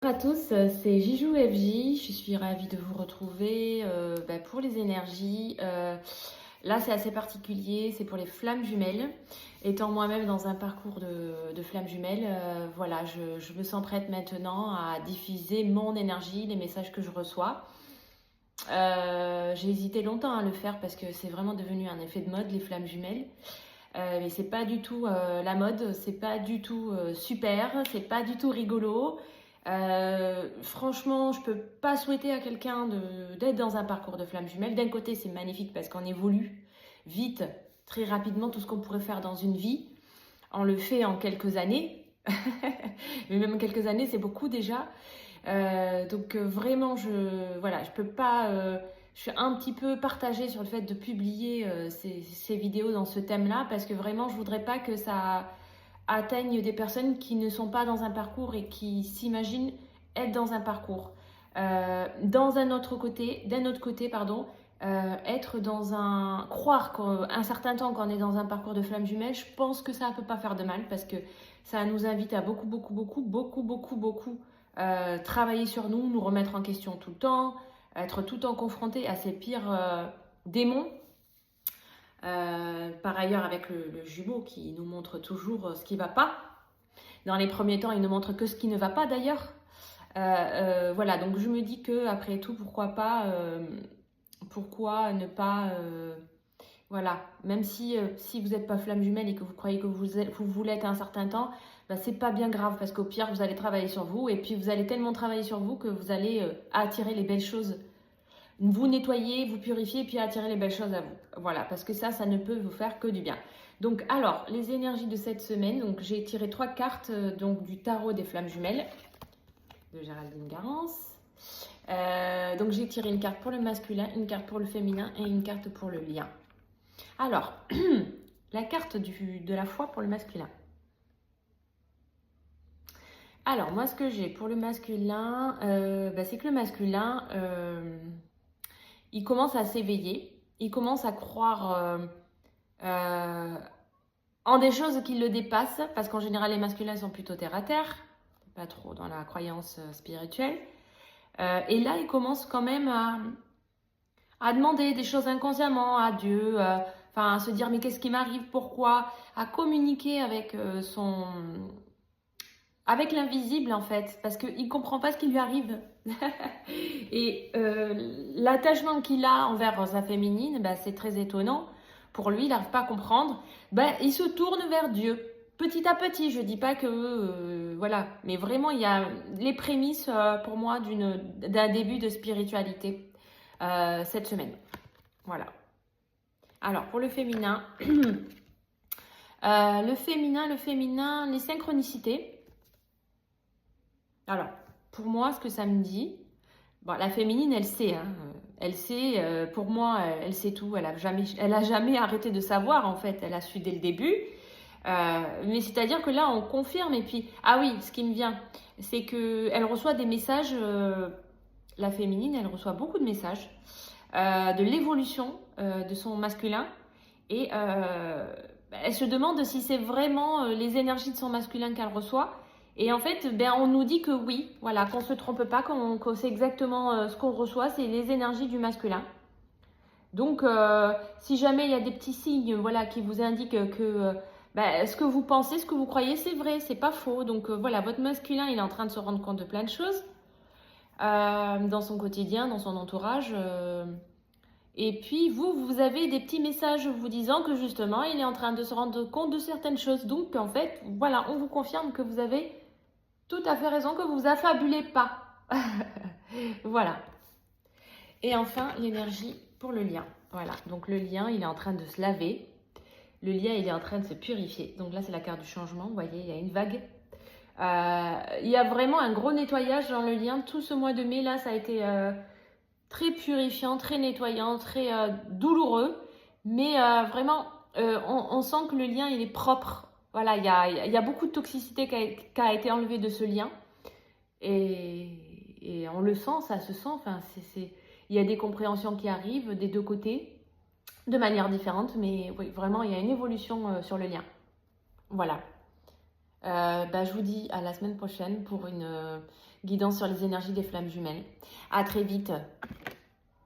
Bonjour à tous, c'est Jijou FJ. Je suis ravie de vous retrouver pour les énergies. Là, c'est assez particulier, c'est pour les flammes jumelles. Étant moi-même dans un parcours de flammes jumelles, voilà, je me sens prête maintenant à diffuser mon énergie, les messages que je reçois. J'ai hésité longtemps à le faire parce que c'est vraiment devenu un effet de mode, les flammes jumelles. Mais c'est pas du tout la mode, c'est pas du tout super, c'est pas du tout rigolo. Franchement, je peux pas souhaiter à quelqu'un d'être dans un parcours de flammes jumelles. D'un côté, c'est magnifique parce qu'on évolue vite, très rapidement, tout ce qu'on pourrait faire dans une vie. On le fait en quelques années. Mais même quelques années, c'est beaucoup déjà. Vraiment, je peux pas. Je suis un petit peu partagée sur le fait de publier ces vidéos dans ce thème-là parce que vraiment, je voudrais pas que ça atteigne des personnes qui ne sont pas dans un parcours et qui s'imaginent être dans un parcours. D'un autre côté, pardon, être dans un. Croire qu'un certain temps qu'on est dans un parcours de flammes jumelles, je pense que ça ne peut pas faire de mal parce que ça nous invite à beaucoup travailler sur nous, nous remettre en question tout le temps, être tout le temps confronté à ces pires démons. Par ailleurs, avec le jumeau qui nous montre toujours ce qui ne va pas. Dans les premiers temps, il ne montre que ce qui ne va pas d'ailleurs. Voilà, donc je me dis que après tout, pourquoi ne pas, voilà, même si vous n'êtes pas flamme jumelle et que vous croyez que vous l'êtes un certain temps, bah, c'est pas bien grave parce qu'au pire, vous allez travailler sur vous et puis vous allez tellement travailler sur vous que vous allez attirer les belles choses, vous nettoyer, vous purifier, puis attirer les belles choses à vous. Voilà, parce que ça ne peut vous faire que du bien. Donc, alors, les énergies de cette semaine. Donc, j'ai tiré 3 cartes donc, du tarot des flammes jumelles de Géraldine Garance. Donc, j'ai tiré une carte pour le masculin, une carte pour le féminin et une carte pour le lien. Alors, la carte de la foi pour le masculin. Alors, moi, ce que j'ai pour le masculin, c'est que le masculin, il commence à s'éveiller, il commence à croire en des choses qui le dépassent, parce qu'en général, les masculins sont plutôt terre à terre, pas trop dans la croyance spirituelle. Et là, il commence quand même à demander des choses inconsciemment à Dieu, à se dire mais qu'est-ce qui m'arrive, pourquoi, à communiquer avec avec l'invisible en fait, parce qu'il ne comprend pas ce qui lui arrive. Et l'attachement qu'il a envers sa féminine, c'est très étonnant. Pour lui, il n'arrive pas à comprendre. Il se tourne vers Dieu. Petit à petit, je ne dis pas que... voilà. Mais vraiment, il y a les prémices pour moi d'un début de spiritualité cette semaine. Voilà. Alors, pour le féminin... le féminin, les synchronicités. Alors, pour moi, ce que ça me dit, bon, la féminine, elle sait, hein. Elle sait, pour moi, elle sait tout. Elle a jamais arrêté de savoir, en fait. Elle a su dès le début. Mais c'est-à-dire que là, on confirme. Et puis, ah oui, ce qui me vient, c'est qu'elle reçoit des messages, la féminine, elle reçoit beaucoup de messages de l'évolution de son masculin. Et elle se demande si c'est vraiment les énergies de son masculin qu'elle reçoit. Et en fait, on nous dit que oui, voilà, qu'on ne se trompe pas, qu'on sait exactement ce qu'on reçoit, c'est les énergies du masculin. Donc, si jamais il y a des petits signes, voilà, qui vous indiquent que ce que vous pensez, ce que vous croyez, c'est vrai, c'est pas faux. Donc voilà, votre masculin, il est en train de se rendre compte de plein de choses dans son quotidien, dans son entourage. Et puis vous avez des petits messages vous disant que justement, il est en train de se rendre compte de certaines choses. Donc, en fait, voilà, on vous confirme que vous avez tout à fait raison, que vous affabulez pas. Voilà. Et enfin, l'énergie pour le lien. Voilà, donc le lien, il est en train de se laver. Le lien, il est en train de se purifier. Donc là, c'est la carte du changement. Vous voyez, il y a une vague. Il y a vraiment un gros nettoyage dans le lien. Tout ce mois de mai, là, ça a été très purifiant, très nettoyant, très douloureux. Mais vraiment, on sent que le lien, il est propre. Voilà, il y a beaucoup de toxicité qui a été enlevée de ce lien. Et on le sent, ça se sent. Enfin, il y a des compréhensions qui arrivent des deux côtés, de manière différente. Mais oui, vraiment, il y a une évolution sur le lien. Voilà. Je vous dis à la semaine prochaine pour une guidance sur les énergies des flammes jumelles. À très vite.